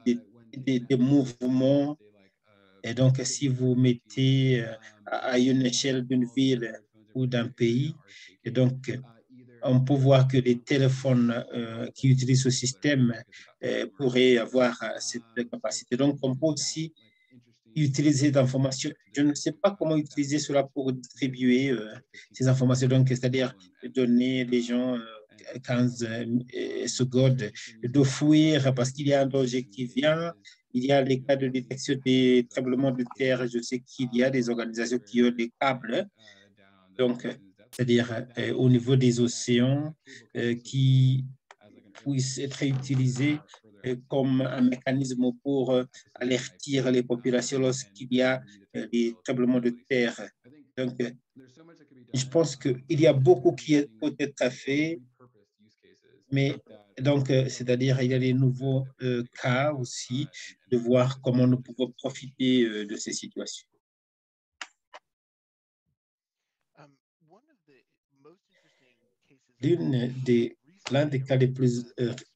des mouvements. Et donc, si vous mettez à une échelle d'une ville ou d'un pays, et donc, on peut voir que les téléphones qui utilisent ce système pourraient avoir cette capacité. Donc, on peut aussi utiliser d'informations. Je ne sais pas comment utiliser cela pour distribuer ces informations. Donc, c'est-à-dire donner les gens 15 secondes de fuir parce qu'il y a un danger qui vient. Il y a les cas de détection des tremblements de terre. Je sais qu'il y a des organisations qui ont des câbles. Donc, c'est-à-dire au niveau des océans qui puissent être utilisés comme un mécanisme pour avertir les populations lorsqu'il y a des tremblements de terre. Donc, je pense qu'il y a beaucoup qui peut être fait, mais donc, c'est-à-dire il y a des nouveaux cas aussi de voir comment nous pouvons profiter de ces situations. L'un des cas les plus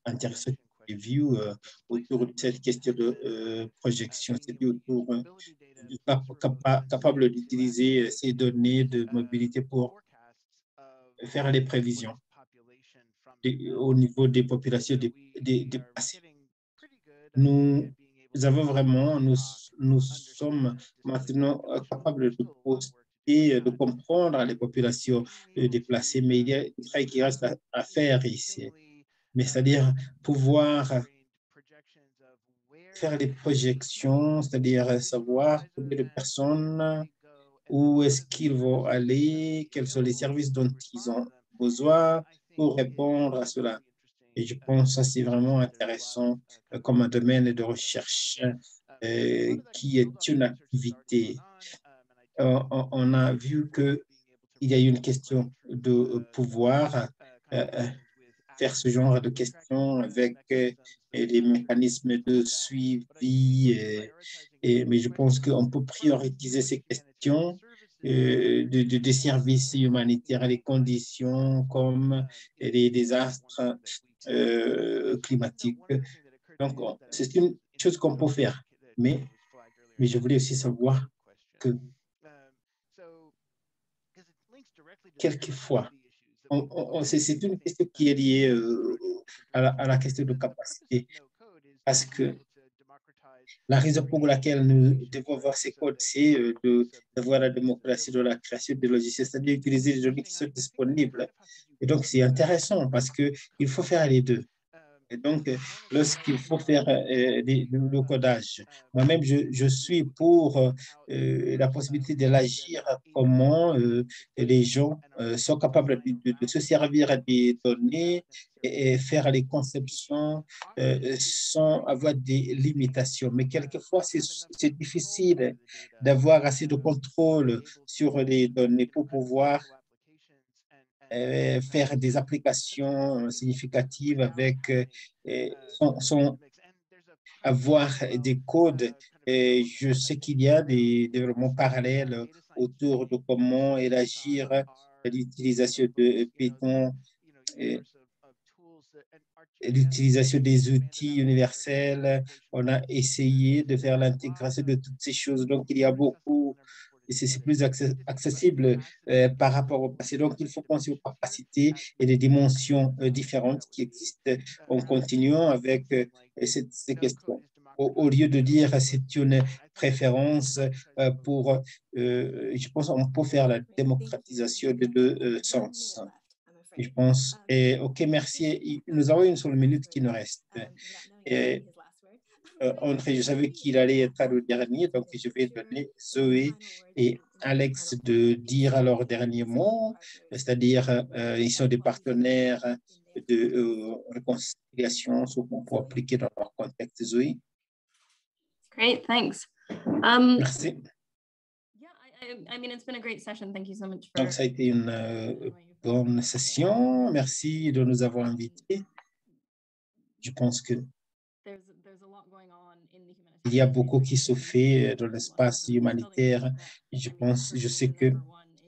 intéressants que j'ai vu autour de cette question de projection, c'était autour du capable d'utiliser ces données de mobilité pour faire les prévisions au niveau des populations déplacées. Nous sommes maintenant capables de poster et de comprendre les populations déplacées, mais il y a un travail qui reste à faire ici. Mais c'est-à-dire pouvoir faire des projections, c'est-à-dire savoir combien de personnes, où est-ce qu'ils vont aller, quels sont les services dont ils ont besoin pour répondre à cela. Et je pense que ça, c'est vraiment intéressant comme un domaine de recherche qui est une activité. On a vu qu'il y a une question de pouvoir faire ce genre de questions avec les mécanismes de suivi. Mais je pense qu'on peut prioriser ces questions des services humanitaires, les conditions comme les désastres climatiques. Donc, c'est une chose qu'on peut faire. Mais je voulais aussi savoir que quelquefois, c'est une question qui est liée à la question de capacité, parce que la raison pour laquelle nous devons avoir ces codes, c'est d'avoir la démocratie de la création des logiciels, c'est-à-dire utiliser les données qui sont disponibles. Et donc, c'est intéressant parce qu'il faut faire les deux. Et donc, lorsqu'il faut faire le codage, moi-même, je suis pour la possibilité de l'agir, comment les gens sont capables de se servir des données et faire les conceptions sans avoir des limitations. Mais quelquefois, c'est difficile d'avoir assez de contrôle sur les données pour pouvoir faire des applications significatives avec avoir des codes. Et je sais qu'il y a des développements parallèles autour de comment élargir l'utilisation de Python, l'utilisation des outils universels. On a essayé de faire l'intégration de toutes ces choses. Donc, il y a beaucoup, et c'est plus accessible par rapport au passé. Donc, il faut penser aux capacités et les dimensions différentes qui existent en continuant avec ces questions. Au lieu de dire c'est une préférence pour, je pense qu'on peut faire la démocratisation de deux sens. Je pense. Et, OK, merci. Nous avons une seule minute qui nous reste. Et, André, je savais qu'il allait être le dernier, donc je vais donner Zoé et Alex de dire leurs derniers mots, c'est-à-dire ils sont des partenaires de réconciliation, ce qu'on peut appliquer dans leur contexte. Zoé. Great, thanks. Merci. Yeah, I mean, it's been a great session. Thank you so much Donc, ça a été une bonne session. Merci de nous avoir invités. Je pense que il y a beaucoup qui se fait dans l'espace humanitaire. Je sais que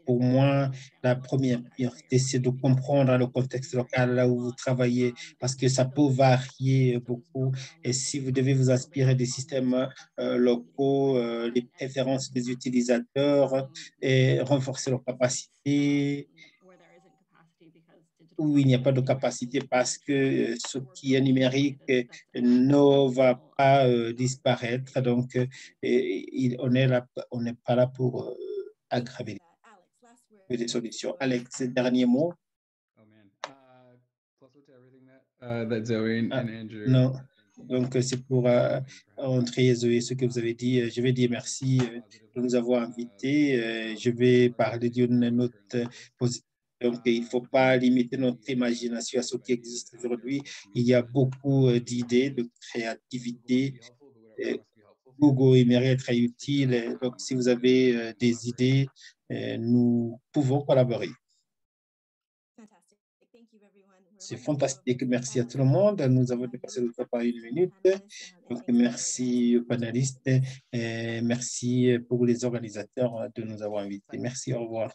pour moi, la première priorité, c'est de comprendre le contexte local là où vous travaillez, parce que ça peut varier beaucoup. Et si vous devez vous inspirer des systèmes locaux, les préférences des utilisateurs et renforcer leurs capacités, où il n'y a pas de capacité parce que ce qui est numérique ne va pas disparaître. Donc, on n'est pas là pour aggraver les solutions. Alex, dernier mot. Non, donc c'est pour André et Zoé, ce que vous avez dit. Je vais dire merci de nous avoir invités. Je vais parler d'une note positive. Donc, il ne faut pas limiter notre imagination à ce qui existe aujourd'hui. Il y a beaucoup d'idées, de créativité. Google aimerait être utile. Donc, si vous avez des idées, nous pouvons collaborer. C'est fantastique. Merci à tout le monde. Nous avons dépassé le temps par une minute. Donc, merci aux panélistes et merci pour les organisateurs de nous avoir invités. Merci, au revoir.